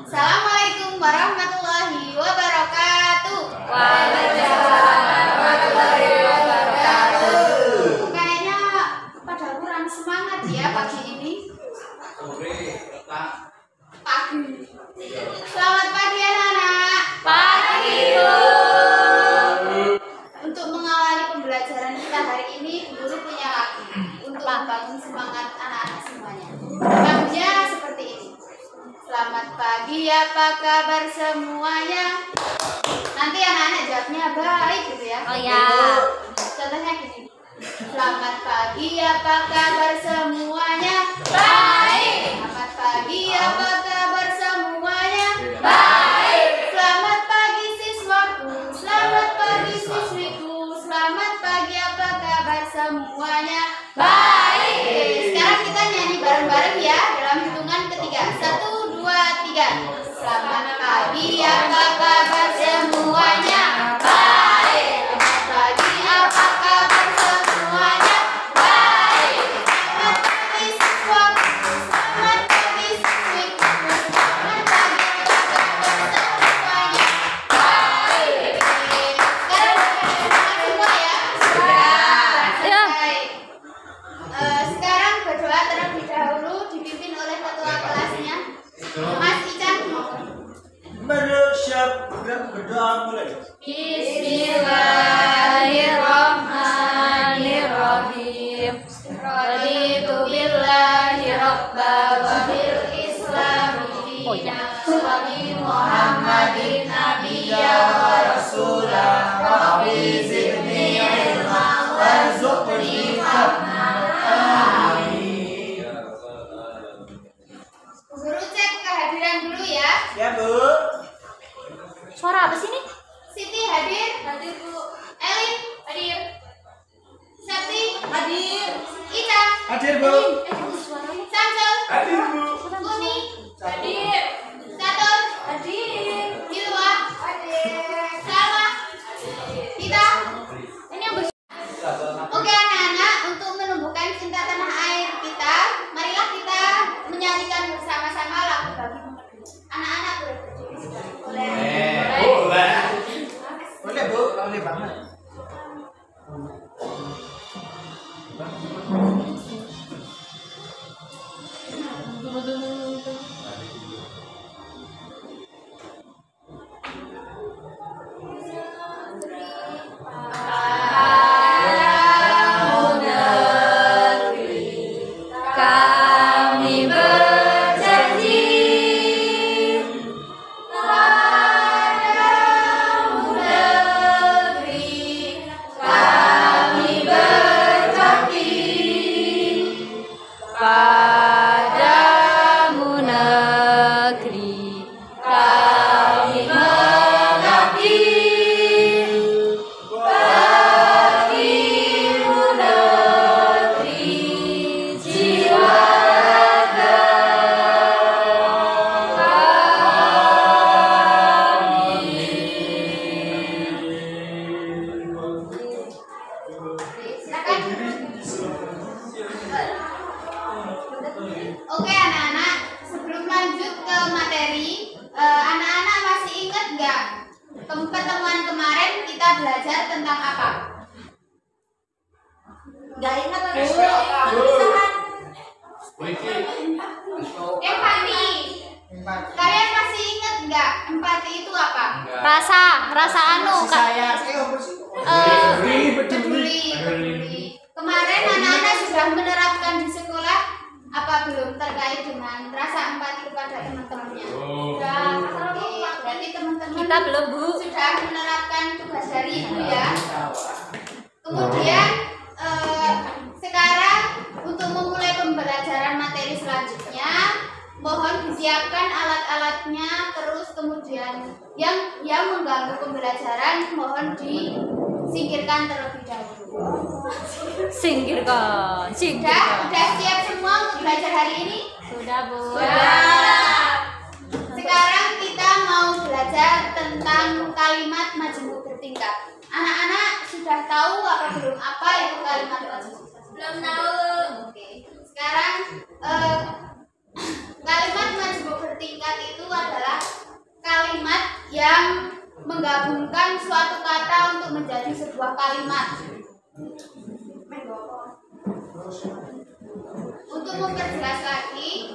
Assalamualaikum warahmatullahi wabarakatuh. Waalaikumsalam warahmatullahi wabarakatuh. Kayaknya pada kurang semangat ya pagi ini. Pagi. Selamat pagi anak-anak. Pagi, Bu. Untuk mengawali pembelajaran kita hari ini, guru punya lagu untuk membangun semangat anak-anak semuanya. Lagunya seperti ini. Selamat pagi, apa kabar semuanya? Nanti anak-anak jawabnya baik gitu ya. Oh ya. Contohnya gini. Selamat pagi, apa kabar semuanya? Baik. Selamat pagi, apa kabar semuanya? Baik. Selamat pagi siswaku, selamat pagi siswiku, selamat pagi, apa kabar semuanya? Baik. Oke, sekarang kita nyanyi bareng-bareng ya dalam hitungan ketiga. 1, 2, 3. Selamat pagi, apa kabar semuanya? Baik. Selamat pagi, apa kabar semuanya? Baik. Selamat pagi siswaku, selamat pagi siswiku, selamat pagi, apa kabar semuanya? Baik. Sekarang kita semua ya. Ya. Baik. Sekarang berdoa terlebih dahulu dipimpin oleh ketua kelasnya, Mas Ican. Siap, berdoa mulai. Bismillahirrahmanirrahim. Raditu billahi rabba wa bil islami dinan wa bi Muhammadin nabiyya wa rasula rabbi zidni ilma warzuqni fahma. Amin. Guru cek kehadiran dulu ya. Ya, Bu. Suara apa sih ini? Siti hadir. Hadir Bu. Elin hadir. Septi hadir. Ica Hadir, Bu. Samsul Hadir, Bu. Uni hadir. Catur hadir. Hilwa hadir. Salma Tita. Ini yang Oke anak-anak, untuk menumbuhkan cinta tanah air kita, marilah kita menyanyikan bersama-sama lagu bagi Pemedu. Anak-anak boleh berdiri sudah. Boleh. Boleh, Bu. Boleh banget. Kami berjanji padamu negeri, kami berbakti padamu negeri, kami mengabdi bagimu negeri, jiwa raga Silakan. Oke anak-anak, sebelum lanjut ke materi, anak-anak masih ingat nggak pertemuan kemarin kita belajar tentang apa? Nggak ingat Bu? Empati. Kalian masih ingat nggak empati itu apa? rasa anu Kak. Peduli. Kemarin anak-anak sudah menerapkan di sekolah apa belum terkait dengan rasa empati kepada teman-temannya? Sudah. Oke, berarti teman-teman Kita belum, Bu. sudah menerapkan tugas dari Ibu ya. Kemudian sekarang untuk memulai pembelajaran materi selanjutnya, mohon disiapkan alat-alatnya, terus kemudian yang mengganggu pembelajaran mohon disingkirkan terlebih dahulu. Singkirkan. Udah siap semua untuk belajar hari ini? Sudah, Bu. Sekarang kita mau belajar tentang kalimat majemuk bertingkat. Anak-anak sudah tahu apa belum apa itu kalimat majemuk? Belum tahu. Oke. Sekarang kalimat majemuk bertingkat itu adalah kalimat yang menggabungkan suatu kata untuk menjadi sebuah kalimat. Untuk memperjelas lagi,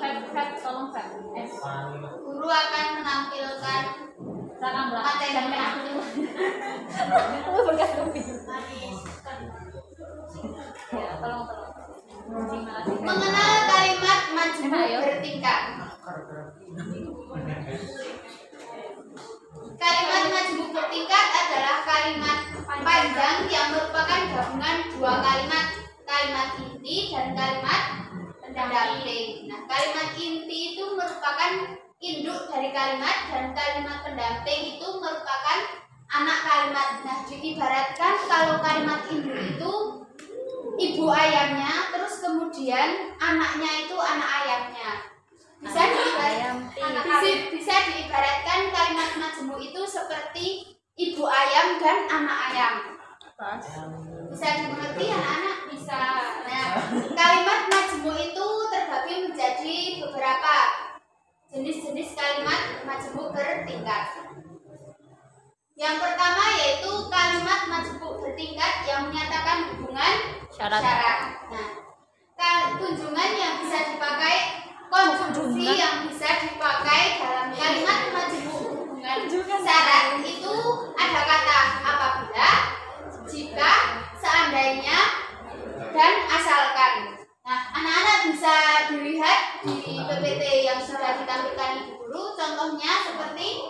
guru akan menampilkan materinya. Mengenal kalimat majemuk bertingkat. Kalimat majemuk bertingkat adalah kalimat panjang yang merupakan gabungan dua kalimat inti dan kalimat pendamping. Nah, kalimat inti itu merupakan induk dari kalimat dan kalimat pendamping itu merupakan anak kalimat. Nah, diibaratkan kalau kalimat induk itu ibu ayamnya, terus kemudian anaknya itu anak ayamnya. Bisa diibaratkan kalimat majemuk itu seperti ibu ayam dan anak ayam. Bisa dimengerti anak-anak? Bisa. Nah, kalimat majemuk itu terbagi menjadi beberapa jenis-jenis kalimat majemuk bertingkat. Yang pertama yaitu kalimat majemuk bertingkat yang menyatakan hubungan syarat. Nah, kunjungan yang bisa dipakai, konjungsi yang bisa dipakai dalam kalimat majemuk hubungan syarat itu ada kata apabila, jika, seandainya, dan asalkan. Nah, anak-anak bisa dilihat di PPT yang sudah ditampilkan Ibu Guru. Contohnya seperti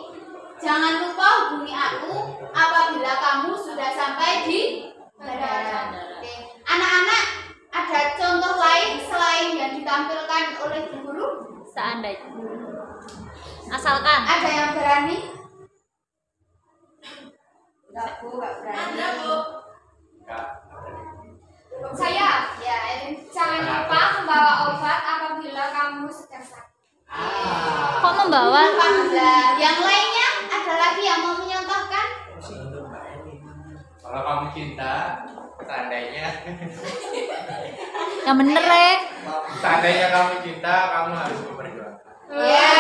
jangan lupa hubungi aku apabila kamu sudah sampai di bandara. Oke. Anak-anak, ada contoh lain selain yang ditampilkan oleh Ibu Guru? Seandainya. Asalkan. Ada yang berani? Enggak, Bu, enggak berani. Ada, Bu. Saya, ya, jangan lupa membawa obat apabila kamu sedang sakit. Kok membawa? Yang lainnya ada lagi yang mau menyontohkan? Kalau kamu cinta, seandainya. Yang bener ya. Seandainya kamu cinta, kamu harus berjuang. Ya.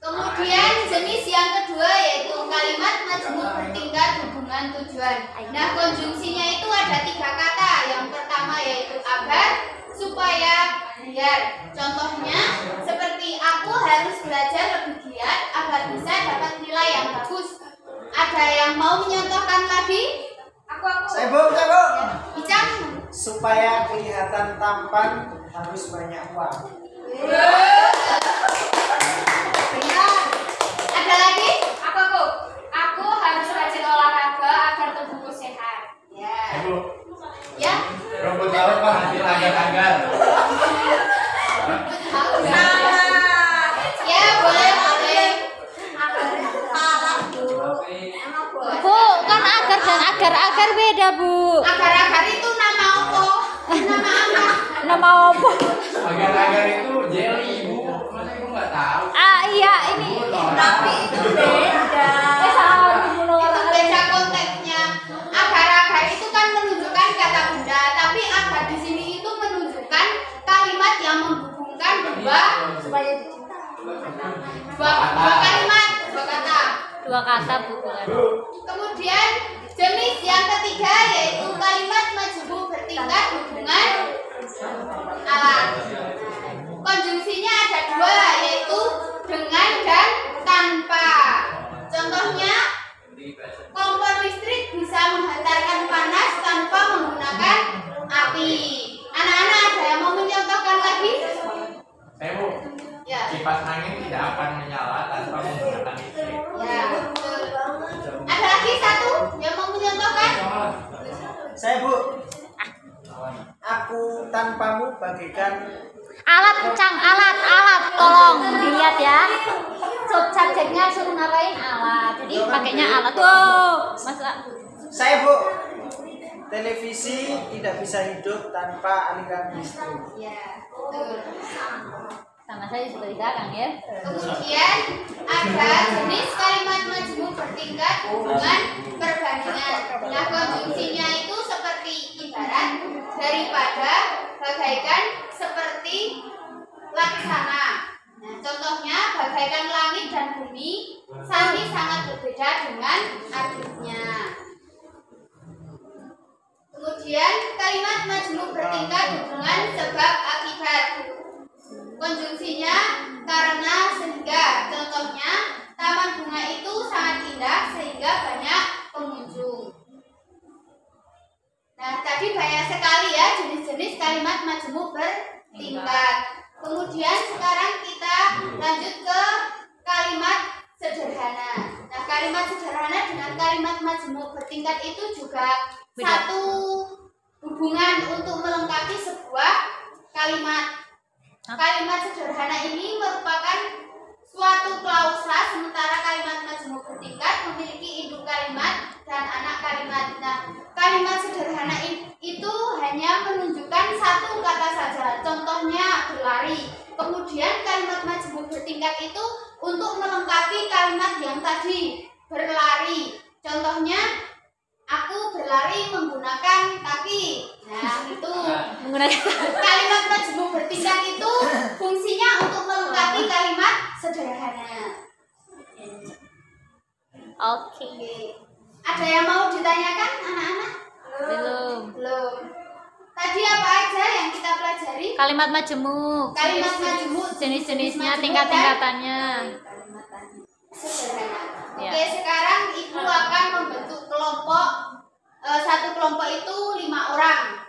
Kemudian jenis yang kedua yaitu kalimat majemuk bertingkat hubungan tujuan. Nah, konjungsinya itu ada tiga kata. Yang pertama yaitu agar, supaya, biar. Contohnya seperti aku harus belajar lebih giat agar bisa dapat nilai yang bagus. Ada yang mau menyontohkan lagi? Aku. Saya Bu. Bicang. Supaya kelihatan tampan harus banyak uang. Ada lagi? Aku harus rajin olahraga agar tubuhku sehat. Ya. Ibu, Ya. rumput laut penghasil agar-agar. Ya, boleh. Bu, kan agar dan agar beda, Bu. Agar-agar itu nama apa? Nama apa? Nama apa? Agar-agar itu jelly, Ibu. Masa Ibu nggak tahu? Ah, iya ini. Tapi itu beda. Itu beda konteksnya. Agar-agar itu kan menunjukkan kata benda, tapi agar di sini itu menunjukkan kalimat yang menghubungkan dua kalimat, dua kata. Dua kata, Bu. Kemudian jenis yang ketiga yaitu kalimat majemuk bertingkat hubungan alat. Konjungsinya ada dua yaitu dengan dan tanpa. Contohnya kompor listrik bisa menghantarkan panas tanpa menggunakan api. Anak-anak ada yang mau mencontohkan lagi? Saya Bu, Ya. kipas angin tidak akan menyala tanpa menggunakan listrik. Ya, betul. Ada lagi satu yang mau menyontohkan? Saya Bu. Aku tanpamu bagaikan Alat, Cang, alat. Tolong dilihat ya. Subjeknya suruh ngapain alat. Jadi pakainya alat. Tuh, masa saya Bu. televisi tidak bisa hidup tanpa aliran listrik. Ya, betul. Sama saya seperti Kakang ya. Kemudian ada jenis kalimat majmuk bertingkat hubungan perbandingan. Nah, konjungsinya itu seperti ibarat, daripada, bagaikan, seperti, laksana. Nah, contohnya bagaikan langit dan bumi, Sami sangat berbeda dengan adiknya. Kemudian kalimat majmuk bertingkat hubungan sebab akibat. Konjungsinya karena sehingga. Contohnya taman bunga itu sangat indah sehingga banyak pengunjung. Nah, tadi banyak sekali ya jenis-jenis kalimat majmuk bertingkat. Kemudian sekarang kita lanjut ke kalimat sederhana. Nah, kalimat sederhana dengan kalimat majmuk bertingkat itu juga satu hubungan untuk melengkapi sebuah kalimat. Kalimat sederhana ini merupakan suatu klausa, sementara kalimat majmuk bertingkat memiliki induk kalimat dan anak kalimat. Nah, kalimat sederhana itu hanya menunjukkan satu kata saja. Contohnya berlari. Kemudian kalimat majmuk bertingkat itu untuk melengkapi kalimat yang tadi, berlari. Contohnya, aku berlari menggunakan kaki. Nah, itu Menggunakan kalimat majmuk bertingkat itu fungsinya untuk melengkapi kalimat sederhana. Oke. Ada yang mau ditanyakan anak-anak? Belum. Belum. Tadi apa aja yang kita pelajari? Kalimat majemuk. Kalimat majmuk, Jenis-jenisnya, majmuk, tingkat-tingkatannya. dan sederhana. Ya. Oke, sekarang ibu akan membentuk kelompok. Satu kelompok itu 5 orang.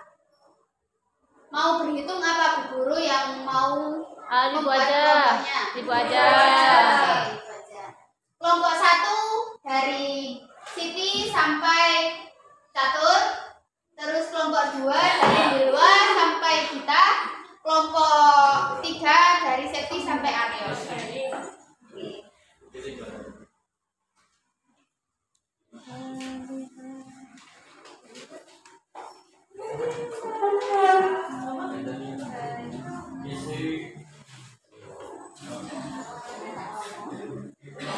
Mau berhitung apa Bu Guru yang mau Ibu membuat aja. kelompoknya? Ibu aja. Oke, ibu aja. Kelompok 1 dari Siti sampai Catur. Terus kelompok 2 dari Dewa sampai Gita. Kelompok 3 dari Septi sampai Aryo.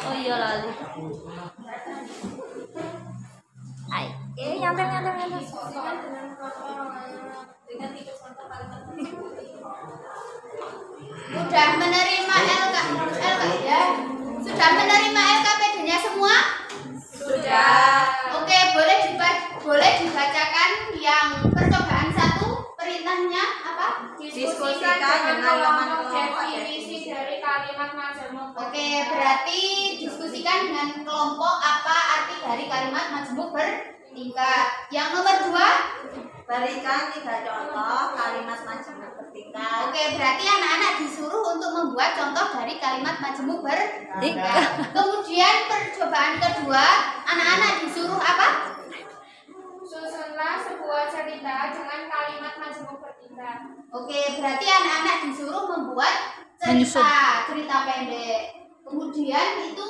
Oh iya lali. Ay, nyantai. Sudah menerima ya? Sudah menerima LKPD-nya semua? Sudah. Oke, boleh dibacakan yang percobaan 1, perintahnya apa? Diskusikan dengan kelompok definisi dari kalimat majemuk. Oke, berarti diskusikan dengan kelompok apa arti dari kalimat majemuk bertingkat. Yang nomor 2, berikan 3 contoh kalimat majemuk bertingkat. oke, berarti anak-anak disuruh untuk membuat contoh dari kalimat majemuk bertingkat. Kemudian percobaan kedua, anak-anak disuruh apa? Susunlah sebuah cerita dengan kalimat majemuk bertingkat. Oke, berarti anak-anak disuruh membuat cerita pendek. Kemudian itu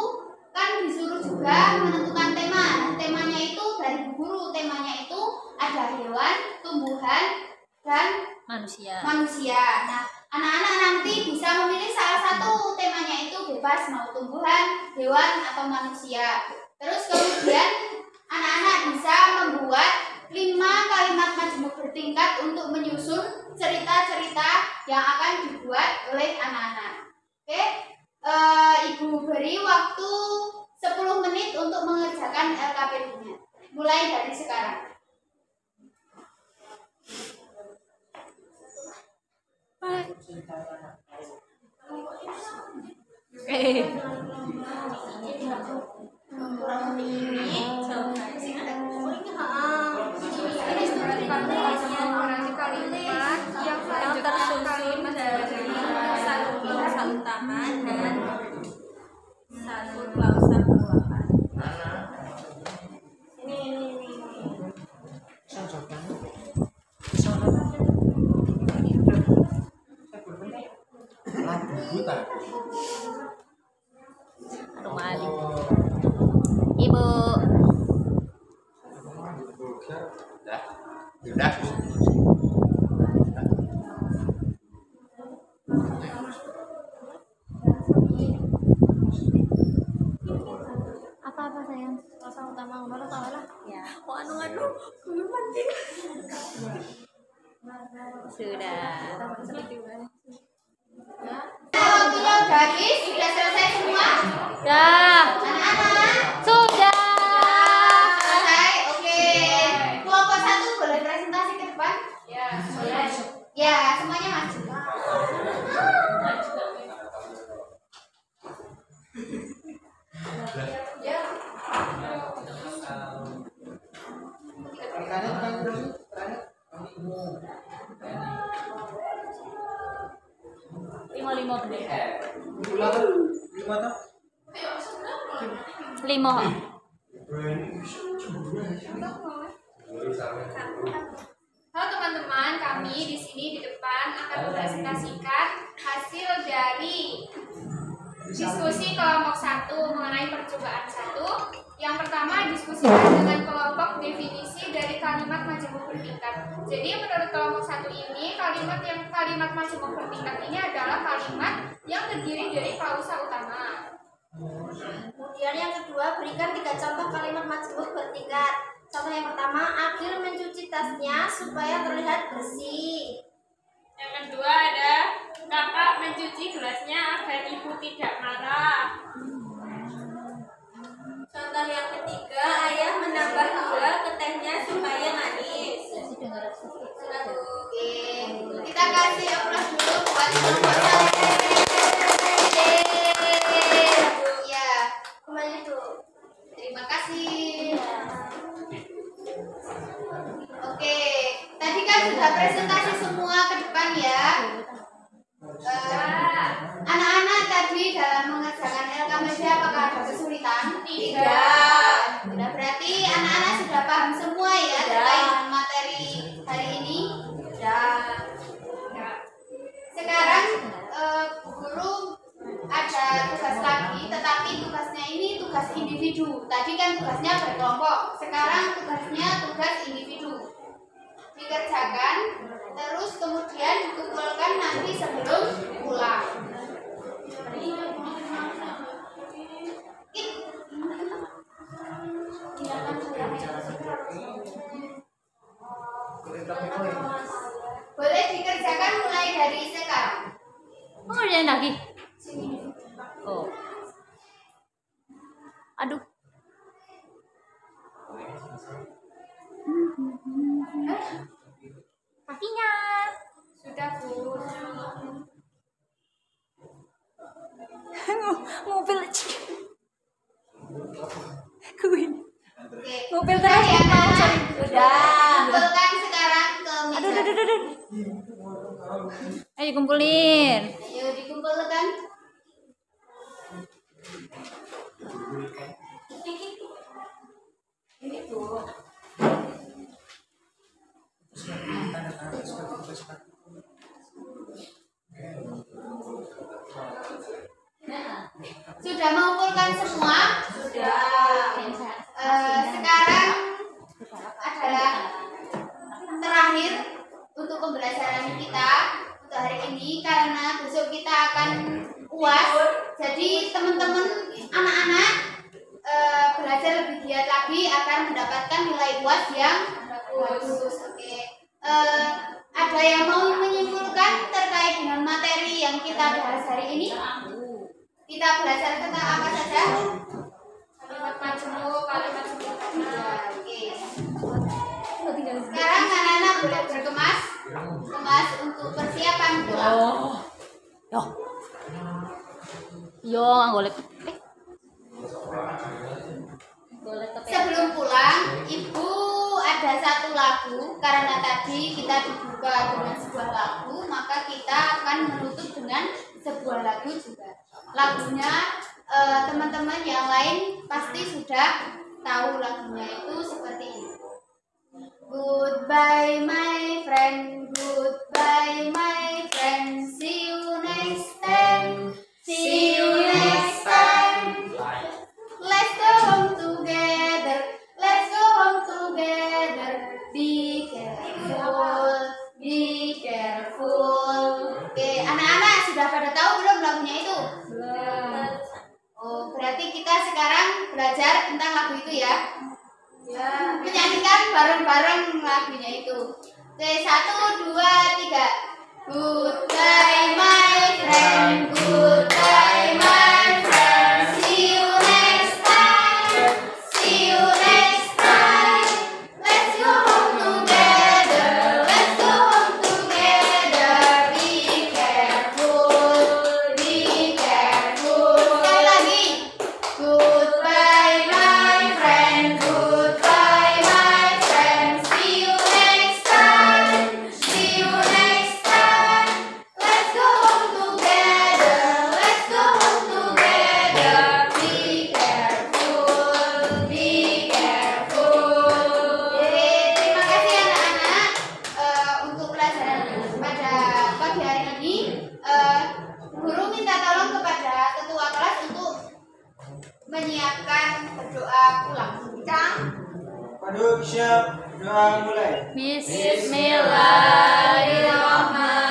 kan disuruh juga menentukan tema. Nah, temanya itu dari Bu Guru, temanya itu ada hewan, tumbuhan, dan Manusia. Nah, anak-anak nanti bisa memilih salah satu, temanya itu bebas mau tumbuhan, hewan, atau manusia. Terus kemudian anak-anak bisa membuat 5 kalimat majemuk bertingkat untuk menyusun cerita-cerita yang akan dibuat oleh anak-anak. Oke, Ibu beri waktu 10 menit untuk mengerjakan LKPD-nya. Mulai dari sekarang. Yang tersusun dari satu klausa utama dan satu klausa bawahan. Buta. Aduh mali. Ibu. Dah. Sudah. Apa sayang? Rasa utama umur atau apa? Ya. Anu. Sudah. Waktunya udah habis, sudah selesai semua. Dah. Anak-anak. Sudah. Selesai, oke. Kelompok 1 boleh presentasi ke depan? Ya, boleh. Ya, semuanya maju. Lima bener. Lima tuh. Lima. Halo teman-teman, kami di sini di depan akan mempresentasikan hasil dari diskusi kelompok 1 mengenai percobaan 1. Yang pertama diskusikan dengan kelompok definisi dari kalimat majemuk bertingkat. Jadi menurut kelompok 1 ini kalimat majemuk bertingkat ini adalah kalimat yang terdiri dari klausa utama. Kemudian yang kedua, berikan 3 contoh kalimat majemuk bertingkat. Contoh yang pertama, Agil mencuci tasnya supaya terlihat bersih. Yang kedua ada kakak mencuci gelasnya agar ibu tidak marah. Contoh yang ketiga, ayah menambah gula ke tehnya supaya manis. Oke, kita kasih aplaus dulu buat kelompok 1. Ya, Kembali tuh. terima kasih. Oke, tadi kan sudah presentasi semua ke depan ya. Anak-anak tadi dalam mengerjakan LKMD apakah ada kesulitan? Tidak. Sudah berarti anak-anak sudah paham semua ya terkait dengan materi hari ini. Sekarang Bu Guru ada tugas lagi, tetapi tugasnya ini tugas individu. Tadi kan tugasnya berkelompok, sekarang tugasnya tugas individu. Dikerjakan, terus kemudian dikumpulkan nanti sebelum pulang. Boleh dikerjakan mulai dari sekarang. Mau ngerjain lagi? Oh. Aduh. Kakinya. Sudah, Bu. Mobil. Kuing. Oke. Mobil Sudah terus. ya, Nak? Sudah. Kumpulkan sekarang ke meja. Aduh. Ayo kumpulin. Ayo dikumpulkan. Ini tuh. Sudah mengumpulkan semua? Sudah. Sekarang adalah terakhir untuk pembelajaran kita untuk hari ini karena besok kita akan UAS. Jadi teman-teman anak-anak belajar lebih giat lagi agar mendapatkan nilai UAS yang bagus. Oke. Ada yang mau menyimpulkan terkait dengan materi yang kita bahas hari ini? Kita belajar tentang apa saja? Kalimat majemuk, kalimat sempurna. Oke. Sekarang anak-anak boleh berkemas, untuk persiapan pulang. Yo, nggak boleh. Sebelum pulang, Ibu ada satu lagu karena tadi kita dibuka dengan sebuah lagu, maka kita akan menutup dengan sebuah lagu juga. Lagunya teman-teman yang lain pasti sudah tahu lagunya itu seperti ini. Goodbye my friend, goodbye my friend, see you next time, see you next time. Let's go home together, let's go home together, be careful. careful, be careful. Oke, anak-anak sudah pada tahu belum lagunya itu? Belum. Oh, berarti kita sekarang belajar tentang lagu itu ya? Ya. Menyanyikan bareng-bareng lagunya itu. Oke, 1, 2, 3. Goodbye my friend, goodbye my friend. See you next time, see you next time. Let's go home together, let's go home together. Be careful, be careful. Sekali lagi. Goodbye my friend, goodbye my friend. See you next time, see you next time. Let's go home together, let's go home together. Be careful, be careful. Jadi terima kasih anak-anak untuk pelajaran pada pagi hari ini. Guru minta tolong kepada ketua kelas untuk menyiapkan berdoa pulang. Cang. Paduk siap, doa mulai. Bismillahirrahmanirrahim.